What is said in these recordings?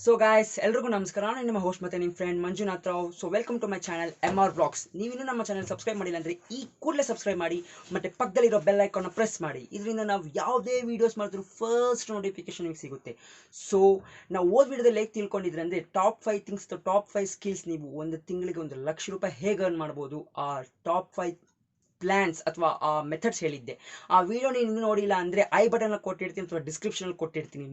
So guys ಎಲ್ರಿಗೂ ನಮಸ್ಕಾರ. ನಾನು ನಿಮ್ಮ ಹೋಸ್ಟ್ ಮತ್ತೆ ನಿಮ್ಮ friend Manjunath Rao. So welcome to my channel MR vlogs. ನೀವಿನ್ನೂ ನಮ್ಮ ಚಾನಲ್ ಸಬ್ಸ್ಕ್ರೈಬ್ ಮಾಡಿಲ್ಲ ಅಂದರೆ ಈ ಕೂಡಲೇ ಸಬ್ಸ್ಕ್ರೈಬ್ ಮಾಡಿ ಮತ್ತು ಪಕ್ಕದಲ್ಲಿರೋ ಬೆಲ್ ಐಕಾನ್ನ ಪ್ರೆಸ್ ಮಾಡಿ. ಇದರಿಂದ ನಾವು ಯಾವುದೇ ವೀಡಿಯೋಸ್ ಮಾಡಿದ್ರು ಫಸ್ಟ್ ನೋಟಿಫಿಕೇಶನ್ ನಿಮಗೆ ಸಿಗುತ್ತೆ. ಸೊ ನಾವು ವಿಡಿಯೋದಲ್ಲಿ ಹೇಗೆ ತಿಳ್ಕೊಂಡಿದ್ರೆ ಅಂದರೆ ಟಾಪ್ 5 ಸ್ಕಿಲ್ಸ್ ನೀವು ಒಂದು ತಿಂಗಳಿಗೆ ₹1,00,000 ಹೇಗೆ ಅರ್ನ್ ಮಾಡ್ಬೋದು, ಆ ಟಾಪ್ 5 ಪ್ಲಾನ್ಸ್ ಅಥವಾ ಆ ಮೆಥಡ್ಸ್ ಹೇಳಿದ್ದೆ. ಆ ವಿಡಿಯೋ ನೀವು ನೋಡಿಲ್ಲ ಅಂದರೆ ಐ ಬಟನ್ ಕೊಟ್ಟಿರ್ತೀನಿ ಅಥವಾ ಡಿಸ್ಕ್ರಿಪ್ಷನಲ್ಲಿ ಕೊಟ್ಟಿರ್ತೀನಿ,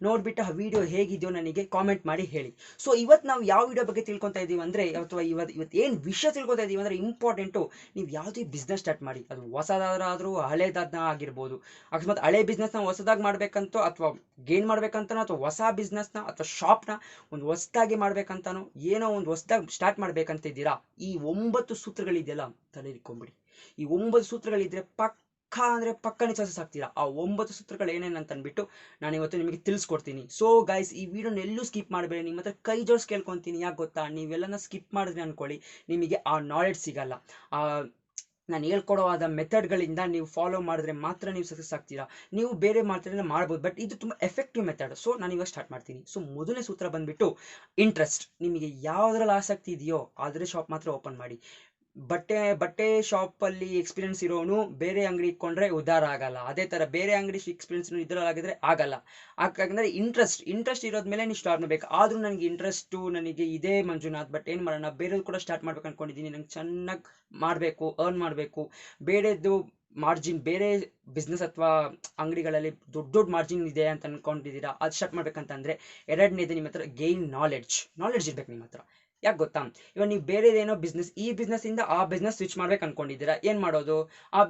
ನೋಡಿಬಿಟ್ಟು ಆ ವಿಡಿಯೋ ಹೇಗಿದೆಯೋ ನನಗೆ ಕಾಮೆಂಟ್ ಮಾಡಿ ಹೇಳಿ. ಸೊ ಇವತ್ತು ನಾವು ಯಾವ ವಿಡಿಯೋ ಬಗ್ಗೆ ತಿಳ್ಕೊತಾ ಇದ್ದೀವಿ ಅಂದರೆ, ಅಥವಾ ಇವತ್ತು ಏನು ವಿಷಯ ತಿಳ್ಕೊತಾ ಇದ್ದೀವಿ ಅಂದರೆ, ಇಂಪಾರ್ಟೆಂಟು. ನೀವು ಯಾವುದೇ ಬಿಸ್ನೆಸ್ ಸ್ಟಾರ್ಟ್ ಮಾಡಿ, ಅದು ಹೊಸದಾದ್ರೂ ಹಳೇದಾದ ಆಗಿರ್ಬೋದು. ಅಕಸ್ಮಾತ್ ಹಳೆ ಬಿಸ್ನೆಸ್ನ ಹೊಸದಾಗಿ ಮಾಡಬೇಕಂತೋ ಅಥವಾ ಗೇನ್ ಮಾಡ್ಬೇಕಂತನೋ, ಅಥವಾ ಹೊಸ ಬಿಸ್ನೆಸ್ನ ಅಥವಾ ಶಾಪ್ನ ಒಂದು ಹೊಸದಾಗಿ ಮಾಡ್ಬೇಕಂತನೋ, ಏನೋ ಒಂದು ಹೊಸದಾಗಿ ಸ್ಟಾರ್ಟ್ ಮಾಡ್ಬೇಕಂತಿದ್ದೀರಾ, ಈ 9 ಸೂತ್ರಗಳಿದೆಯಲ್ಲ ತಲೆಲಿಕ್ಕೊಂಬಿಡಿ. ಈ 9 ಸೂತ್ರಗಳಿದ್ರೆ ಪಕ್ಕ ನೀವು ಸಕ್ಸಸ್ ಆಗ್ತೀರಾ. ಆ 9 ಸೂತ್ರಗಳು ಏನೇನಂತ ಅಂದ್ಬಿಟ್ಟು ನಾನು ಇವತ್ತು ನಿಮಗೆ ತಿಳಿಸ್ಕೊಡ್ತೀನಿ. ಸೊ ಗೈಸ್, ಈ ವಿಡಿಯೋನ ಎಲ್ಲೂ ಸ್ಕಿಪ್ ಮಾಡಬೇಡಿ. ನಿಮ್ಮ ಹತ್ರ ಕೈ ಜೋಡಿಸಿ ಕೇಳ್ಕೊತೀನಿ. ಯಾಕೆ ಗೊತ್ತಾ, ನೀವೆಲ್ಲನ ಸ್ಕಿಪ್ ಮಾಡಿದ್ರೆ ಅನ್ಕೊಳ್ಳಿ ನಿಮಗೆ ಆ ನಾಲೆಡ್ಜ್ ಸಿಗಲ್ಲ. ನಾನು ಹೇಳ್ಕೊಡೋವಾದ ಮೆಥಡ್ಗಳಿಂದ ನೀವು ಫಾಲೋ ಮಾಡಿದ್ರೆ ಮಾತ್ರ ನೀವು ಸಕ್ಸಸ್ ಆಗ್ತೀರಾ. ನೀವು ಬೇರೆ ಮಾಡ್ತಾರೆ ಮಾಡ್ಬೋದು, ಬಟ್ ಇದು ತುಂಬ ಎಫೆಕ್ಟಿವ್ ಮೆಥಡ್. ಸೊ ನಾನು ಇವಾಗ ಸ್ಟಾರ್ಟ್ ಮಾಡ್ತೀನಿ. ಸೊ ಮೊದಲನೇ ಸೂತ್ರ ಬಂದ್ಬಿಟ್ಟು ಇಂಟ್ರೆಸ್ಟ್. ನಿಮಗೆ ಯಾವುದ್ರಲ್ಲಿ ಆಸಕ್ತಿ ಇದೆಯೋ ಅದರ ಶಾಪ್ ಮಾತ್ರ ಓಪನ್ ಮಾಡಿ. ಬಟ್ಟೆ ಶಾಪಲ್ಲಿ ಎಕ್ಸ್ಪೀರಿಯನ್ಸ್ ಇರೋನು ಬೇರೆ ಅಂಗಡಿ ಇಟ್ಕೊಂಡ್ರೆ ಉದ್ಧಾರ ಆಗಲ್ಲ. ಅದೇ ಥರ ಬೇರೆ ಅಂಗಡಿ ಎಕ್ಸ್ಪೀರಿಯನ್ಸ್ ಇದರಲ್ಲಾಗಿದ್ರೆ ಆಗಲ್ಲ. ಯಾಕಂದರೆ ಇಂಟ್ರೆಸ್ಟ್ ಇರೋದ್ಮೇಲೆ ನೀವು ಸ್ಟಾರ್ಟ್ ಮಾಡಬೇಕು. ಆದರೂ ನನಗೆ ಇದೇ ಮಂಜುನಾಥ್, ಬಟ್ ಏನು ಮಾಡೋಣ, ಬೇರೆದು ಕೂಡ ಸ್ಟಾರ್ಟ್ ಮಾಡ್ಬೇಕು ಅಂದ್ಕೊಂಡಿದ್ದೀನಿ. ನಂಗೆ ಚೆನ್ನಾಗಿ ಮಾಡಬೇಕು, ಅರ್ನ್ ಮಾಡಬೇಕು. ಬೇರೆದು ಮಾರ್ಜಿನ್, ಬೇರೆ ಬಿಸ್ನೆಸ್ ಅಥವಾ ಅಂಗಡಿಗಳಲ್ಲಿ ದೊಡ್ಡ ಮಾರ್ಜಿನ್ ಇದೆ ಅಂತ ಅಂದ್ಕೊಂಡಿದ್ದೀರಾ, ಅದು ಸ್ಟಾರ್ಟ್ ಮಾಡ್ಬೇಕಂತಂದರೆ ಎರಡನೇದು ನಿಮ್ಮ ಹತ್ರ ಗೇನ್ ನಾಲೆಡ್ಜ್ ಇರ್ಬೇಕು ನಿಮ್ಮ ಹತ್ರ. ಯಾಕೆ ಗೊತ್ತಾ, ಇವಾಗ ನೀವು ಬೇರೆದೇನೋ ಈ ಬಿಸ್ನೆಸ್ಸಿಂದ ಆ ಬಿಸ್ನೆಸ್ ಸ್ವಿಚ್ ಮಾಡ್ಬೇಕು ಅನ್ಕೊಂಡಿದ್ದೀರಾ. ಏನು ಮಾಡೋದು, ಆ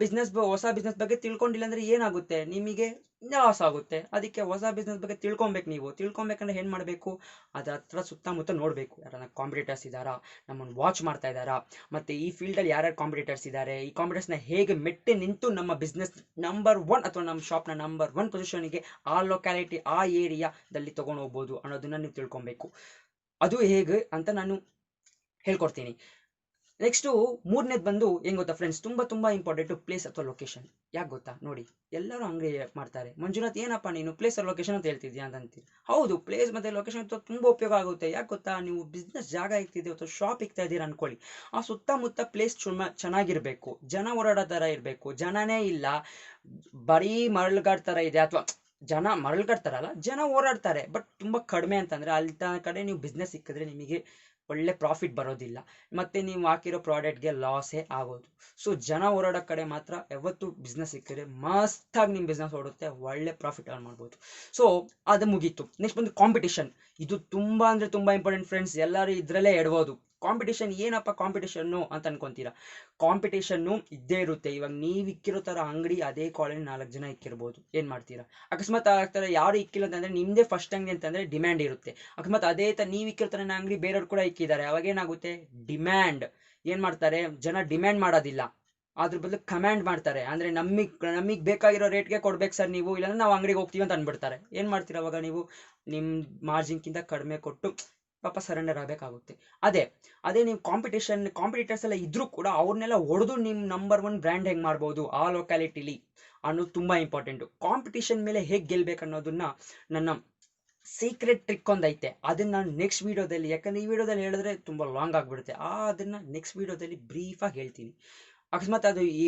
ಹೊಸ ಬಿಸ್ನೆಸ್ ಬಗ್ಗೆ ತಿಳ್ಕೊಂಡಿಲ್ಲ ಅಂದರೆ ಏನಾಗುತ್ತೆ, ನಿಮಗೆ ಲಾಸ್ ಆಗುತ್ತೆ. ಅದಕ್ಕೆ ಹೊಸ ಬಿಸ್ನೆಸ್ ಬಗ್ಗೆ ತಿಳ್ಕೊಬೇಕಂದ್ರೆ ಏನು ಮಾಡಬೇಕು, ಅದರ ಹತ್ರ ಸುತ್ತಮುತ್ತ ನೋಡಬೇಕು. ಯಾರನ್ನ ಕಾಂಪಿಟೇಟರ್ಸ್ ಇದ್ದಾರಾ, ನಮ್ಮನ್ನು ವಾಚ್ ಮಾಡ್ತಾ ಇದ್ದಾರಾ, ಮತ್ತು ಈ ಫೀಲ್ಡಲ್ಲಿ ಯಾರ್ಯಾರು ಕಾಂಪಿಟೇಟರ್ಸ್ ಇದ್ದಾರೆ, ಈ ಕಾಂಪಿಟೇಟರ್ಸ್ನ ಹೇಗೆ ಮೆಟ್ಟಿ ನಿಂತು ನಮ್ಮ ಬಿಸ್ನೆಸ್ ನಂಬರ್ 1 ಅಥವಾ ನಮ್ಮ ಶಾಪ್ನ ನಂಬರ್ 1 ಪೊಸಿಷನ್ಗೆ ಆ ಲೊಕ್ಯಾಲಿಟಿ, ಆ ಏರಿಯಾದಲ್ಲಿ ತೊಗೊಂಡು ಹೋಗ್ಬೋದು ಅನ್ನೋದನ್ನ ನೀವು ತಿಳ್ಕೊಬೇಕು. ಅದು ಹೇಗೆ ಅಂತ ನಾನು ಹೇಳ್ಕೊಡ್ತೀನಿ. ನೆಕ್ಸ್ಟು ಮೂರನೇದು ಬಂದು ಏನು ಗೊತ್ತಾ ಫ್ರೆಂಡ್ಸ್, ತುಂಬ ಇಂಪಾರ್ಟೆಂಟು ಪ್ಲೇಸ್ ಅಥವಾ ಲೊಕೇಶನ್. ಯಾಕೆ ಗೊತ್ತಾ, ನೋಡಿ ಎಲ್ಲರೂ ಅಂಗಡಿ ಮಾಡ್ತಾರೆ, ಮಂಜುನಾಥ್ ಏನಪ್ಪ ನೀನು ಪ್ಲೇಸ್ ಅಥವಾ ಲೊಕೇಶನ್ ಅಂತ ಹೇಳ್ತಿದ್ಯಾ ಅಂತ ಅಂತೀರಿ. ಹೌದು, ಪ್ಲೇಸ್ ಮತ್ತು ಲೊಕೇಶನ್ ತುಂಬ ಉಪಯೋಗ ಆಗುತ್ತೆ. ಯಾಕೆ ಗೊತ್ತಾ, ನೀವು ಬಿಸ್ನೆಸ್ ಜಾಗ ಇಕ್ತಿದ್ದೀವಿ ಅಥವಾ ಶಾಪ್ ಇಕ್ತಾ ಇದ್ದೀರಾ ಅನ್ಕೊಳ್ಳಿ, ಆ ಸುತ್ತಮುತ್ತ ಪ್ಲೇಸ್ ಚೆನ್ನಾಗಿರಬೇಕು, ಜನ ಓಡಾಡೋ ಥರ ಇರಬೇಕು. ಜನನೇ ಇಲ್ಲ, ಬರೀ ಮರಳುಗಾಡ್ ಥರ ಇದೆ, ಅಥವಾ ಜನ ಮರಳುಗಾಡ್ತಾರಲ್ಲ, ಜನ ಓಡಾಡ್ತಾರೆ ಬಟ್ ತುಂಬ ಕಡಿಮೆ ಅಂತಂದರೆ ಅಲ್ಲಿ ಕಡೆ ನೀವು ಬಿಸ್ನೆಸ್ ಸಿಕ್ಕಿದ್ರೆ ನಿಮಗೆ ಒಳ್ಳೆ ಪ್ರಾಫಿಟ್ ಬರೋದಿಲ್ಲ, ಮತ್ತು ನೀವು ಹಾಕಿರೋ ಪ್ರಾಡಕ್ಟ್ಗೆ ಲಾಸೇ ಆಗೋದು. ಸೊ ಜನ ಓಡಾಡೋ ಕಡೆ ಮಾತ್ರ ಯಾವತ್ತು ಬಿಸ್ನೆಸ್ ಸಿಕ್ಕಿದ್ರೆ ಮಸ್ತಾಗಿ ನಿಮ್ಮ ಬಿಸ್ನೆಸ್ ಓಡುತ್ತೆ, ಒಳ್ಳೆ ಪ್ರಾಫಿಟ್ ಅರ್ನ್ ಮಾಡ್ಬೋದು. ಸೊ ಅದು ಮುಗೀತು. ನೆಕ್ಸ್ಟ್ ಬಂದು ಕಾಂಪಿಟೇಷನ್. ಇದು ತುಂಬ ಅಂದರೆ ತುಂಬ ಇಂಪಾರ್ಟೆಂಟ್ ಫ್ರೆಂಡ್ಸ್. ಎಲ್ಲರೂ ಇದರಲ್ಲೇ ಎಡ್ಬೋದು. ಕಾಂಪಿಟೇಷನ್ ಏನಪ್ಪ ಕಾಂಪಿಟೇಷನ್ನು ಅಂತ ಅನ್ಕೊಂತೀರಾ. ಕಾಂಪಿಟೇಷನ್ನು ಇದ್ದೇ ಇರುತ್ತೆ. ಇವಾಗ ನೀವು ಇಕ್ಕಿರೋ ಥರ ಅಂಗಡಿ ಅದೇ ಕಾಲೇಜ್ 4 ಜನ ಇಕ್ಕಿರ್ಬೋದು. ಏನು ಮಾಡ್ತೀರಾ, ಅಕಸ್ಮಾತ್ ಆ ಥರ ಯಾರು ಇಕ್ಕಿಲ್ಲ ಅಂತಂದರೆ ನಿಮ್ಮದೇ ಫಸ್ಟ್ ಅಂಗಡಿ ಅಂತಂದರೆ ಡಿಮ್ಯಾಂಡ್ ಇರುತ್ತೆ. ಅಕಸ್ಮಾತ್ ಅದೇ ಥರ ನೀವು ಇಕ್ಕಿರೋ ಥರ ಅಂಗಡಿ ಬೇರೆಯವ್ರು ಕೂಡ ಇಕ್ಕಿದ್ದಾರೆ, ಅವಾಗ ಏನಾಗುತ್ತೆ, ಡಿಮ್ಯಾಂಡ್. ಏನು ಮಾಡ್ತಾರೆ, ಜನ ಡಿಮ್ಯಾಂಡ್ ಮಾಡೋದಿಲ್ಲ, ಅದ್ರ ಬದಲು ಕಮ್ಯಾಂಡ್ ಮಾಡ್ತಾರೆ. ಅಂದರೆ ನಮಗೆ ಬೇಕಾಗಿರೋ ರೇಟ್ಗೆ ಕೊಡ್ಬೇಕು ಸರ್ ನೀವು, ಇಲ್ಲಾಂದ್ರೆ ನಾವು ಅಂಗಡಿಗೆ ಹೋಗ್ತೀವಿ ಅಂತ ಅಂದ್ಬಿಡ್ತಾರೆ. ಏನು ಮಾಡ್ತೀರಾ ಅವಾಗ, ನೀವು ನಿಮ್ಮ ಮಾರ್ಜಿನ್ಗಿಂತ ಕಡಿಮೆ ಕೊಟ್ಟು ಪಾಪ ಸರೆಂಡರ್ ಆಗಬೇಕಾಗುತ್ತೆ. ಅದೇ ನೀವು ಕಾಂಪಿಟೇಟರ್ಸ್ ಎಲ್ಲ ಇದ್ರೂ ಕೂಡ ಅವ್ರನ್ನೆಲ್ಲ ಹೊಡೆದು ನಿಮ್ಮ ನಂಬರ್ 1 ಬ್ರ್ಯಾಂಡ್ ಹೆಂಗೆ ಮಾಡ್ಬೋದು ಆ ಲೊಕ್ಯಾಲಿಟಿಲಿ ಅನ್ನೋದು ತುಂಬ ಇಂಪಾರ್ಟೆಂಟು. ಕಾಂಪಿಟೇಷನ್ ಮೇಲೆ ಹೇಗೆ ಗೆಲ್ಬೇಕು ಅನ್ನೋದನ್ನ ನನ್ನ ಸೀಕ್ರೆಟ್ ಟ್ರಿಕ್ ಒಂದೈತೆ. ಅದನ್ನು ನಾನು ನೆಕ್ಸ್ಟ್ ವೀಡಿಯೋದಲ್ಲಿ, ಯಾಕಂದರೆ ಈ ವಿಡಿಯೋದಲ್ಲಿ ಹೇಳಿದ್ರೆ ತುಂಬ ಲಾಂಗ್ ಆಗಿಬಿಡುತ್ತೆ, ಅದನ್ನು ನೆಕ್ಸ್ಟ್ ವೀಡಿಯೋದಲ್ಲಿ ಬ್ರೀಫಾಗಿ ಹೇಳ್ತೀನಿ. ಅಕಸ್ಮಾತ್ ಅದು ಈ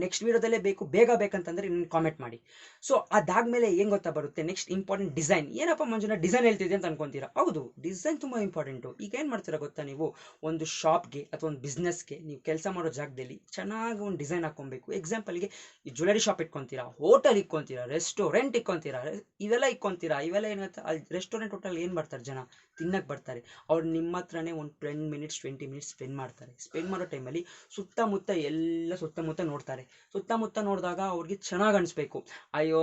ನೆಕ್ಸ್ಟ್ ವೀಡಿಯೋದಲ್ಲೇ ಬೇಗ ಬೇಕಂತಂದರೆ ನೀವು ಕಾಮೆಂಟ್ ಮಾಡಿ. ಸೊ ಅದಾದಮೇಲೆ ಏನು ಗೊತ್ತಾ ಬರುತ್ತೆ, ನೆಕ್ಸ್ಟ್ ಇಂಪಾರ್ಟೆಂಟ್ ಡಿಸೈನ್. ಏನಪ್ಪ ಮಂಜುನ ಡಿಸೈನ್ ಹೇಳ್ತಿದ್ದೆ ಅಂತ ಅನ್ಕೊಂತೀರಾ. ಹೌದು, ಡಿಸೈನ್ ತುಂಬ ಇಂಪಾರ್ಟೆಂಟು. ಈಗ ಏನು ಮಾಡ್ತೀರಾ ಗೊತ್ತಾ, ನೀವು ಒಂದು ಶಾಪ್ಗೆ ಅಥವಾ ಒಂದು ಬಿಸ್ನೆಸ್ಗೆ ನೀವು ಕೆಲಸ ಮಾಡೋ ಜಾಗದಲ್ಲಿ ಚೆನ್ನಾಗಿ ಒಂದು ಡಿಸೈನ್ ಹಾಕ್ಕೊಬೇಕು. ಎಕ್ಸಾಂಪಲ್ಗೆ ಈ ಜ್ಯುವೆಲರಿ ಶಾಪ್ ಇಟ್ಕೊತೀರಾ, ಹೋಟೆಲ್ ಇಟ್ಕೊತೀರಾ, ರೆಸ್ಟೋರೆಂಟ್ ಇಟ್ಕೊತೀರಾ, ಇವೆಲ್ಲ ಏನಾಗುತ್ತೆ, ಅಲ್ಲಿ ರೆಸ್ಟೋರೆಂಟ್ ಹೋಟೆಲ್ ಏನು ಬರ್ತಾರೆ, ಜನ ತಿನ್ನಕ್ಕೆ ಬರ್ತಾರೆ. ಅವ್ರು ನಿಮ್ಮ ಹತ್ರನೇ ಒಂದು 10 ಮಿನಿಟ್ಸ್ 20 ಮಿನಿಟ್ಸ್ ಸ್ಪೆಂಡ್ ಮಾಡ್ತಾರೆ. ಸ್ಪೆಂಡ್ ಮಾಡೋ ಟೈಮಲ್ಲಿ ಸುತ್ತಮುತ್ತ ನೋಡ್ತಾರೆ. ಸುತ್ತಮುತ್ತ ನೋಡಿದಾಗ ಅವ್ರಿಗೆ ಚೆನ್ನಾಗಿ ಅನಿಸ್ಬೇಕು. ಅಯ್ಯೋ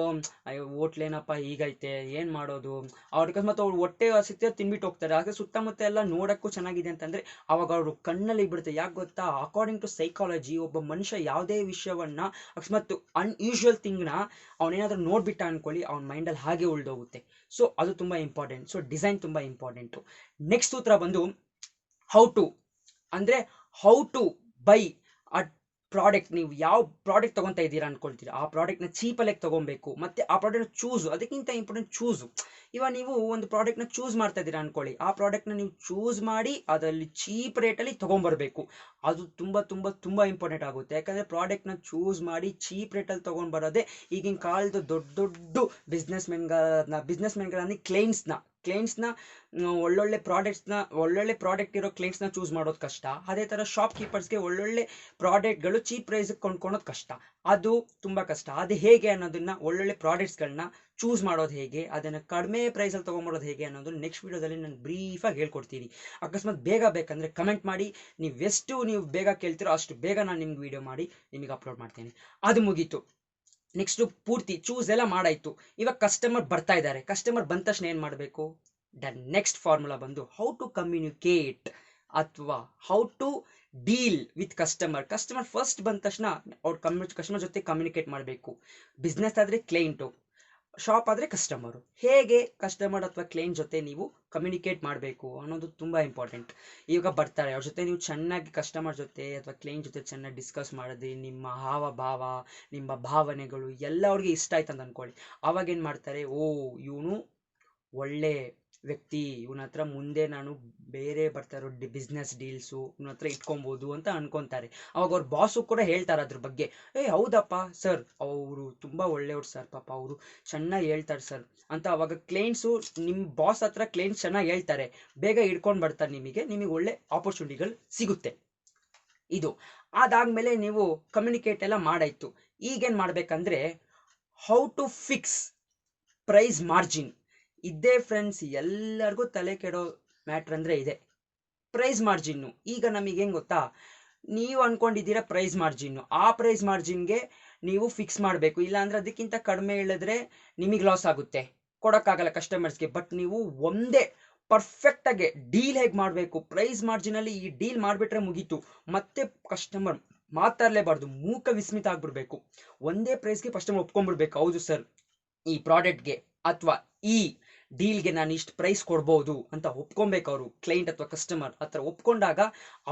ಹೋಟ್ಲೇನಪ್ಪ ಹೀಗೈತೆ, ಏನು ಮಾಡೋದು, ಅವ್ರಿಗೆ ಅಕಸ್ಮಾತ್ ಅವ್ರು ಹೊಟ್ಟೆ ಹಸಿತೆ ತಿನ್ಬಿಟ್ಟು ಹೋಗ್ತಾರೆ. ಹಾಗೆ ಸುತ್ತಮುತ್ತ ಎಲ್ಲ ನೋಡೋಕ್ಕೂ ಚೆನ್ನಾಗಿದೆ ಅಂತಂದರೆ ಅವಾಗ ಅವರು ಕಣ್ಣಲ್ಲಿ ಬಿಡುತ್ತೆ. ಯಾಕೆ ಗೊತ್ತಾ, ಅಕಾರ್ಡಿಂಗ್ ಟು ಸೈಕಾಲಜಿ, ಒಬ್ಬ ಮನುಷ್ಯ ಯಾವುದೇ ವಿಷಯವನ್ನು ಅಕಸ್ಮಾತ್ ಅನ್ಯೂಶುವಲ್ ಥಿಂಗ್ನ ಅವನೇನಾದ್ರೂ ನೋಡ್ಬಿಟ್ಟ ಅನ್ಕೊಳ್ಳಿ, ಅವ್ನ ಮೈಂಡಲ್ಲಿ ಹಾಗೆ ಉಳ್ದೋಗುತ್ತೆ. ಸೊ ಅದು ತುಂಬ ಇಂಪಾರ್ಟೆಂಟ್. ಸೊ ಡಿಸೈನ್ ತುಂಬ ಇಂಪಾರ್ಟೆಂಟು. ನೆಕ್ಸ್ಟ್ ಸೂತ್ರ ಬಂದು ಹೌ ಟು ಬೈ ಪ್ರಾಡಕ್ಟ್, ನೀವು ಯಾವ ಪ್ರಾಡಕ್ಟ್ ತೊಗೊತಾ ಇದ್ದೀರಾ ಅನ್ಕೊಳ್ತೀರಾ, ಆ ಪ್ರಾಡಕ್ಟ್ನ ಚೀಪಲ್ಲಿ ತೊಗೊಬೇಕು, ಮತ್ತು ಆ ಪ್ರಾಡಕ್ಟ್ನ ಚೂಸು, ಅದಕ್ಕಿಂತ ಇಂಪಾರ್ಟೆಂಟ್ ಚೂಸು. ಇವಾಗ ನೀವು ಒಂದು ಪ್ರಾಡಕ್ಟ್ನ ಚೂಸ್ ಮಾಡ್ತಾ ಇದ್ದೀರಾ ಅನ್ಕೊಳ್ಳಿ, ಆ ಪ್ರಾಡಕ್ಟ್ನ ನೀವು ಚೂಸ್ ಮಾಡಿ ಅದರಲ್ಲಿ ಚೀಪ್ ರೇಟಲ್ಲಿ ತೊಗೊಂಬರ್ಬೇಕು. ಅದು ತುಂಬ ತುಂಬ ತುಂಬ ಇಂಪಾರ್ಟೆಂಟ್ ಆಗುತ್ತೆ. ಯಾಕಂದರೆ ಪ್ರಾಡಕ್ಟ್ನ ಚೂಸ್ ಮಾಡಿ ಚೀಪ್ ರೇಟಲ್ಲಿ ತೊಗೊಂಡು ಬರೋದೇ ಈಗಿನ ಕಾಲದ ದೊಡ್ಡ ದೊಡ್ಡ ಬಿಸ್ನೆಸ್ಮೆನ್ಗಳನ್ನ ಕ್ಲೈಂಟ್ಸ್ನ ಒಳ್ಳೊಳ್ಳೆ ಪ್ರಾಡಕ್ಟ್ ಇರೋ ಕ್ಲೈಂಟ್ಸ್ನ ಚೂಸ್ ಮಾಡೋದು ಕಷ್ಟ. ಅದೇ ಥರ ಶಾಪ್ ಕೀಪರ್ಸ್ಗೆ ಒಳ್ಳೊಳ್ಳೆ ಪ್ರಾಡಕ್ಟ್ಗಳು ಚೀಪ್ ಪ್ರೈಸಿಗೆ ಕೊಂಡ್ಕೊಳೋದು ಕಷ್ಟ. ಅದು ತುಂಬ ಕಷ್ಟ. ಅದು ಹೇಗೆ ಅನ್ನೋದನ್ನ, ಒಳ್ಳೊಳ್ಳೆ ಪ್ರಾಡಕ್ಟ್ಸ್ಗಳನ್ನ ಚೂಸ್ ಮಾಡೋದು ಹೇಗೆ, ಅದನ್ನು ಕಡಿಮೆ ಪ್ರೈಸಲ್ಲಿ ತೊಗೊಂಬರೋದು ಹೇಗೆ ಅನ್ನೋದು ನೆಕ್ಸ್ಟ್ ವೀಡಿಯೋದಲ್ಲಿ ನಾನು ಬ್ರೀಫಾಗಿ ಹೇಳ್ಕೊಡ್ತೀನಿ. ಅಕಸ್ಮಾತ್ ಬೇಗ ಬೇಕಂದರೆ ಕಮೆಂಟ್ ಮಾಡಿ, ನೀವು ಬೇಗ ಕೇಳ್ತೀರೋ ಅಷ್ಟು ಬೇಗ ನಾನು ನಿಮ್ಗೆ ವೀಡಿಯೋ ಮಾಡಿ ನಿಮಗೆ ಅಪ್ಲೋಡ್ ಮಾಡ್ತೀನಿ. ಅದು ಮುಗೀತು. ನೆಕ್ಸ್ಟು ಪೂರ್ತಿ ಚೂಸ್ ಎಲ್ಲ ಮಾಡಾಯಿತು. ಇವಾಗ ಕಸ್ಟಮರ್ ಬರ್ತಾ ಇದ್ದಾರೆ. ಕಸ್ಟಮರ್ ಬಂದ ತಕ್ಷಣ ಏನು ಮಾಡಬೇಕು? ನೆಕ್ಸ್ಟ್ ಫಾರ್ಮುಲಾ ಬಂದು ಹೌ ಟು ಕಮ್ಯುನಿಕೇಟ್ ಅಥವಾ how to deal with customer. Customer first ಬಂದ ತಕ್ಷಣ ಕಸ್ಟಮರ್ ಜೊತೆ ಕಮ್ಯುನಿಕೇಟ್ ಮಾಡಬೇಕು. ಬಿಸ್ನೆಸ್ ಆದರೆ ಕ್ಲೈಂಟು, ಶಾಪ್ ಆದರೆ ಕಸ್ಟಮರು. ಹೇಗೆ ಕಸ್ಟಮರ್ ಅಥವಾ ಕ್ಲೈಂಟ್ ಜೊತೆ ನೀವು ಕಮ್ಯುನಿಕೇಟ್ ಮಾಡಬೇಕು ಅನ್ನೋದು ತುಂಬ ಇಂಪಾರ್ಟೆಂಟ್. ಈಗ ಬರ್ತಾರೆ, ಅವ್ರ ಜೊತೆ ನೀವು ಚೆನ್ನಾಗಿ ಕಸ್ಟಮರ್ ಜೊತೆ ಅಥವಾ ಕ್ಲೈಂಟ್ ಜೊತೆ ಚೆನ್ನಾಗಿ ಡಿಸ್ಕಸ್ ಮಾಡಿದ್ರಿ, ನಿಮ್ಮ ಹಾವಭಾವ, ನಿಮ್ಮ ಭಾವನೆಗಳು ಎಲ್ಲ ಅವ್ರಿಗೆ ಇಷ್ಟ ಆಯ್ತು ಅಂತ ಅಂದ್ಕೊಳ್ಳಿ. ಅವಾಗ ಏನು ಮಾಡ್ತಾರೆ, ಓ ಇವನು ಒಳ್ಳೆ ವ್ಯಕ್ತಿ, ಇವನ ಹತ್ರ ಮುಂದೆ ನಾನು ಬೇರೆ ಬರ್ತಾ ಇರೋ ಬಿಸ್ನೆಸ್ ಡೀಲ್ಸು ಇವನ ಹತ್ರ ಇಟ್ಕೊಬೋದು ಅಂತ ಅನ್ಕೊತಾರೆ. ಅವಾಗ ಅವ್ರ ಬಾಸು ಕೂಡ ಹೇಳ್ತಾರೆ ಅದ್ರ ಬಗ್ಗೆ, ಹೌದಪ್ಪ ಸರ್, ಅವರು ತುಂಬ ಒಳ್ಳೆಯವ್ರು ಸರ್, ಪಾಪ ಅವರು ಚೆನ್ನಾಗಿ ಹೇಳ್ತಾರೆ ಸರ್ ಅಂತ. ಅವಾಗ ಕ್ಲೈಂಟ್ಸು ನಿಮ್ಮ ಬಾಸ್ ಹತ್ರ ಕ್ಲೈಂಟ್ಸ್ ಚೆನ್ನಾಗಿ ಹೇಳ್ತಾರೆ, ಬೇಗ ಹಿಡ್ಕೊಂಡು ಬರ್ತಾರೆ, ನಿಮಗೆ ಒಳ್ಳೆ ಆಪರ್ಚುನಿಟಿಗಳು ಸಿಗುತ್ತೆ. ಇದು ಅದಾದಮೇಲೆ ನೀವು ಕಮ್ಯುನಿಕೇಟ್ ಎಲ್ಲ ಮಾಡಾಯಿತು. ಈಗೇನು ಮಾಡಬೇಕಂದ್ರೆ how to fix price margin. ಇದೇ ಫ್ರೆಂಡ್ಸ್ ಎಲ್ಲರಿಗೂ ತಲೆ ಕೆಡೋ ಮ್ಯಾಟ್ರ್ ಅಂದರೆ ಇದೆ, ಪ್ರೈಸ್ ಮಾರ್ಜಿನ್ನು. ಈಗ ನಮಗೆ ಹೆಂಗೆ ಗೊತ್ತಾ, ನೀವು ಅಂದ್ಕೊಂಡಿದ್ದೀರಾ ಪ್ರೈಸ್ ಮಾರ್ಜಿನ್ನು, ಆ ಪ್ರೈಸ್ ಮಾರ್ಜಿನ್ಗೆ ನೀವು ಫಿಕ್ಸ್ ಮಾಡಬೇಕು. ಇಲ್ಲಾಂದರೆ ಅದಕ್ಕಿಂತ ಕಡಿಮೆ ಹೇಳಿದ್ರೆ ನಿಮಗೆ ಲಾಸ್ ಆಗುತ್ತೆ, ಕೊಡೋಕ್ಕಾಗಲ್ಲ ಕಸ್ಟಮರ್ಸ್ಗೆ. ಬಟ್ ನೀವು ಒಂದೇ ಪರ್ಫೆಕ್ಟಾಗಿ ಡೀಲ್ ಹೇಗೆ ಮಾಡಬೇಕು, ಪ್ರೈಸ್ ಮಾರ್ಜಿನಲ್ಲಿ ಈ ಡೀಲ್ ಮಾಡಿಬಿಟ್ರೆ ಮುಗೀತು. ಮತ್ತೆ ಕಸ್ಟಮರ್ ಮಾತಾಡಲೇಬಾರ್ದು, ಮೂಕ ವಿಸ್ಮಿತ ಆಗ್ಬಿಡ್ಬೇಕು. ಒಂದೇ ಪ್ರೈಸ್ಗೆ ಕಸ್ಟಮರ್ ಒಪ್ಕೊಂಡ್ಬಿಡ್ಬೇಕು, ಹೌದು ಸರ್ ಈ ಪ್ರಾಡಕ್ಟ್ಗೆ ಅಥವಾ ಈ ಡೀಲ್ಗೆ ನಾನು ಇಷ್ಟು ಪ್ರೈಸ್ ಕೊಡ್ಬೋದು ಅಂತ ಒಪ್ಕೊಬೇಕು. ಅವರು ಕ್ಲೈಂಟ್ ಅಥವಾ ಕಸ್ಟಮರ್ ಹತ್ರ ಒಪ್ಕೊಂಡಾಗ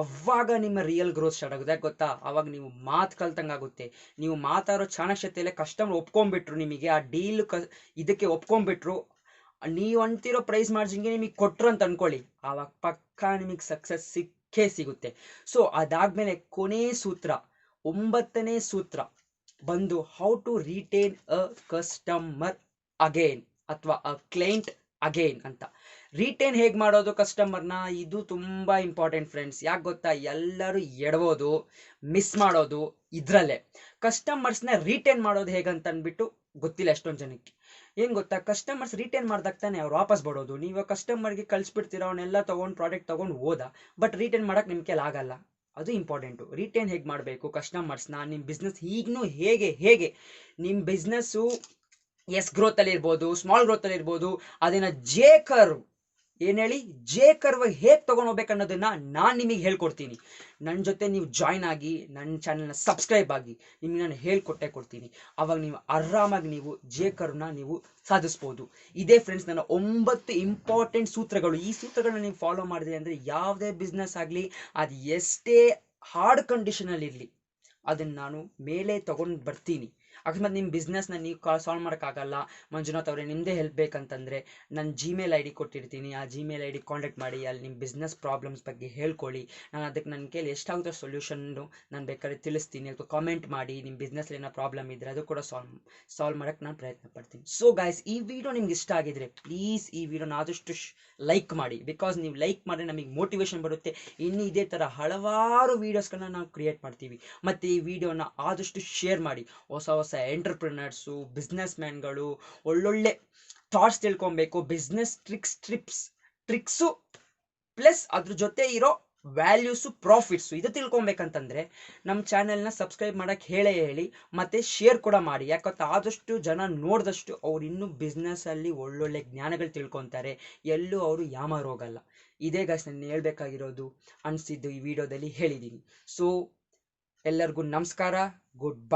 ಅವಾಗ ನಿಮ್ಮ ರಿಯಲ್ ಗ್ರೋತ್ ಸ್ಟಾರ್ಟ್ ಆಗುತ್ತೆ. ಯಾಕೆ ಗೊತ್ತಾ, ಅವಾಗ ನೀವು ಮಾತು ಕಲ್ತಂಗೆ ಆಗುತ್ತೆ. ನೀವು ಮಾತಾಡೋ ಚಾಣಕ್ಷತೆಯಲ್ಲೇ ಕಸ್ಟಮರ್ ಒಪ್ಕೊಂಡ್ಬಿಟ್ರು, ನಿಮಗೆ ಆ ಡೀಲ್ ಇದಕ್ಕೆ ಒಪ್ಕೊಂಡ್ಬಿಟ್ರು, ನೀವು ಅಂತಿರೋ ಪ್ರೈಸ್ ಮಾರ್ಜಿನ್ಗೆ ನಿಮಗೆ ಕೊಟ್ರು ಅಂತ ಅನ್ಕೊಳ್ಳಿ, ಆವಾಗ ಪಕ್ಕಾ ನಿಮಗೆ ಸಕ್ಸಸ್ ಸಿಕ್ಕೇ ಸಿಗುತ್ತೆ. ಸೊ ಅದಾದ್ಮೇಲೆ ಕೊನೆ ಸೂತ್ರ, 9ನೇ ಸೂತ್ರ ಬಂದು how to retain a customer again ಅಥವಾ ಅ ಕ್ಲೈಂಟ್ ಅಗೇನ್ ಅಂತ. ರಿಟೇನ್ ಹೇಗೆ ಮಾಡೋದು ಕಸ್ಟಮರ್ನ, ಇದು ತುಂಬ ಇಂಪಾರ್ಟೆಂಟ್ ಫ್ರೆಂಡ್ಸ್. ಯಾಕೆ ಗೊತ್ತಾ, ಎಲ್ಲರೂ ಎಡಬೋದು, ಮಿಸ್ ಮಾಡೋದು ಇದರಲ್ಲೇ. ಕಸ್ಟಮರ್ಸ್ನ ರಿಟೇನ್ ಮಾಡೋದು ಹೇಗಂತ ಅಂದ್ಬಿಟ್ಟು ಗೊತ್ತಿಲ್ಲ ಎಷ್ಟೊಂದು ಜನಕ್ಕೆ. ಏನು ಗೊತ್ತಾ, ಕಸ್ಟಮರ್ಸ್ ರಿಟೇನ್ ಮಾಡ್ದಾಗ ತಾನೆ ಅವ್ರು ವಾಪಸ್ ಬರೋದು. ನೀವು ಕಸ್ಟಮರ್ಗೆ ಕಳಿಸ್ಬಿಡ್ತೀರ, ಅವನ್ನೆಲ್ಲ ತೊಗೊಂಡು ಪ್ರಾಡಕ್ಟ್ ತೊಗೊಂಡು ಹೋದ, ಬಟ್ ರಿಟೇನ್ ಮಾಡೋಕ್ಕೆ ನಿಮ್ಮ ಕೈಲಿ ಆಗಲ್ಲ. ಅದು ಇಂಪಾರ್ಟೆಂಟು. ರಿಟೇನ್ ಹೇಗೆ ಮಾಡಬೇಕು ಕಸ್ಟಮರ್ಸ್ನ, ನಿಮ್ಮ ಬಿಸ್ನೆಸ್ ಈಗಲೂ ಹೇಗೆ ನಿಮ್ಮ ಬಿಸ್ನೆಸ್ಸು ಗ್ರೋತಲ್ಲಿ ಇರ್ಬೋದು, ಸ್ಮಾಲ್ ಗ್ರೋತಲ್ಲಿ ಇರ್ಬೋದು, ಅದನ್ನು ಏನು ಹೇಳಿ ಜೆ ಕರ್ವ್ ಹೇಗೆ ತೊಗೊಂಡು ಹೋಗ್ಬೇಕು ಅನ್ನೋದನ್ನು ನಾನು ನಿಮಗೆ ಹೇಳ್ಕೊಡ್ತೀನಿ. ನನ್ನ ಜೊತೆ ನೀವು ಜಾಯ್ನ್ ಆಗಿ ನನ್ನ ಚಾನಲ್ನ ಸಬ್ಸ್ಕ್ರೈಬ್ ಆಗಿ ನಿಮಗೆ ನಾನು ಹೇಳ್ಕೊಡ್ತೀನಿ. ಆವಾಗ ನೀವು ಆರಾಮಾಗಿ ನೀವು ಜೆ ಕರ್ವ್ನ ನೀವು ಸಾಧಿಸ್ಬೋದು. ಇದೇ ಫ್ರೆಂಡ್ಸ್ ನನ್ನ 9 ಇಂಪಾರ್ಟೆಂಟ್ ಸೂತ್ರಗಳು. ಈ ಸೂತ್ರಗಳನ್ನ ನೀವು ಫಾಲೋ ಮಾಡಿದ್ರಿ ಅಂದರೆ ಯಾವುದೇ ಬಿಸ್ನೆಸ್ ಆಗಲಿ, ಅದು ಎಷ್ಟೇ ಹಾರ್ಡ್ ಕಂಡೀಷನಲ್ಲಿರಲಿ, ಅದನ್ನು ನಾನು ಮೇಲೆ ತೊಗೊಂಡು ಬರ್ತೀನಿ. ಅಕಸ್ಮಾತ್ ನಿಮ್ಮ ಬಿಸ್ನೆಸ್ನ ನೀವು ಸಾಲ್ವ್ ಮಾಡೋಕ್ಕಾಗಲ್ಲ ಮಂಜುನಾಥ್ ಅವರೇ, ನಿಮ್ಮದೇ ಹೆಲ್ಪ್ ಬೇಕಂತಂದರೆ ನನ್ನ ಜಿಮೇಲ್ ಐ ಡಿ ಕೊಟ್ಟಿರ್ತೀನಿ. ಆ ಜಿಮೇಲ್ ಐ ಡಿ ಕಾಂಟ್ಯಾಕ್ಟ್ ಮಾಡಿ, ಅಲ್ಲಿ ನಿಮ್ಮ ಬಿಸ್ನೆಸ್ ಪ್ರಾಬ್ಲಮ್ಸ್ ಬಗ್ಗೆ ಹೇಳ್ಕೊಳ್ಳಿ. ನಾನು ಅದಕ್ಕೆ ನನ್ನ ಕೈಲಿ ಎಷ್ಟಾಗುತ್ತೋ ಸೊಲ್ಯೂಷನ್ನು ನಾನು ಬೇಕಾದ್ರೆ ತಿಳಿಸ್ತೀನಿ. ಅಥವಾ ಕಾಮೆಂಟ್ ಮಾಡಿ, ನಿಮ್ಮ ಬಿಸ್ನೆಸ್ಲಿ ಏನೋ ಪ್ರಾಬ್ಲಮ್ ಇದ್ದರೆ ಅದು ಕೂಡ ಸಾಲ್ವ್ ಮಾಡೋಕ್ಕೆ ನಾನು ಪ್ರಯತ್ನ ಪಡ್ತೀನಿ. ಸೊ ಗೈಸ್, ಈ ವಿಡಿಯೋ ನಿಮ್ಗೆ ಇಷ್ಟ ಆಗಿದ್ರೆ ಪ್ಲೀಸ್ ಈ ವಿಡಿಯೋನ ಆದಷ್ಟು ಲೈಕ್ ಮಾಡಿ. ಬಿಕಾಸ್ ನೀವು ಲೈಕ್ ಮಾಡಿದ್ರೆ ನಮಗೆ ಮೋಟಿವೇಶನ್ ಬರುತ್ತೆ. ಇನ್ನು ಇದೇ ಥರ ಹಲವಾರು ವೀಡಿಯೋಸ್ಗಳನ್ನ ನಾವು ಕ್ರಿಯೇಟ್ ಮಾಡ್ತೀವಿ. ಮತ್ತು ಈ ವಿಡಿಯೋನ ಆದಷ್ಟು ಶೇರ್ ಮಾಡಿ. ಹೊಸ ಎಂಟರ್ಪ್ರಿನರ್ಸು, ಬಿಸ್ನೆಸ್ ಮ್ಯಾನ್ಗಳು ಒಳ್ಳೊಳ್ಳೆ ಥಾಟ್ಸ್ ತಿಳ್ಕೊಬೇಕು, ಬಿಸ್ನೆಸ್ ಟ್ರಿಕ್ಸು ಪ್ಲಸ್ ಅದ್ರ ಜೊತೆ ಇರೋ ವ್ಯಾಲ್ಯೂಸು, ಪ್ರಾಫಿಟ್ಸು ಇದು ತಿಳ್ಕೊಬೇಕಂತಂದರೆ ನಮ್ಮ ಚಾನೆಲ್ನ ಸಬ್ಸ್ಕ್ರೈಬ್ ಮಾಡೋಕ್ಕೆ ಹೇಳಿ ಮತ್ತು ಶೇರ್ ಕೂಡ ಮಾಡಿ. ಯಾಕಂತ ಆದಷ್ಟು ಜನ ನೋಡಿದಷ್ಟು ಅವ್ರು ಇನ್ನೂ ಬಿಸ್ನೆಸ್ಸಲ್ಲಿ ಒಳ್ಳೊಳ್ಳೆ ಜ್ಞಾನಗಳು ತಿಳ್ಕೊತಾರೆ, ಎಲ್ಲೂ ಅವರು ಯಾಮಾರೋಗಲ್ಲ. ಇದೇ ಗೈಸ್ ನಾನು ಹೇಳ್ಬೇಕಾಗಿರೋದು, ಅನಿಸಿದ್ದು ಈ ವಿಡಿಯೋದಲ್ಲಿ ಹೇಳಿದ್ದೀನಿ. ಸೊ ಎಲ್ಲರಿಗೂ ನಮಸ್ಕಾರ, ಗುಡ್ ಬೈ.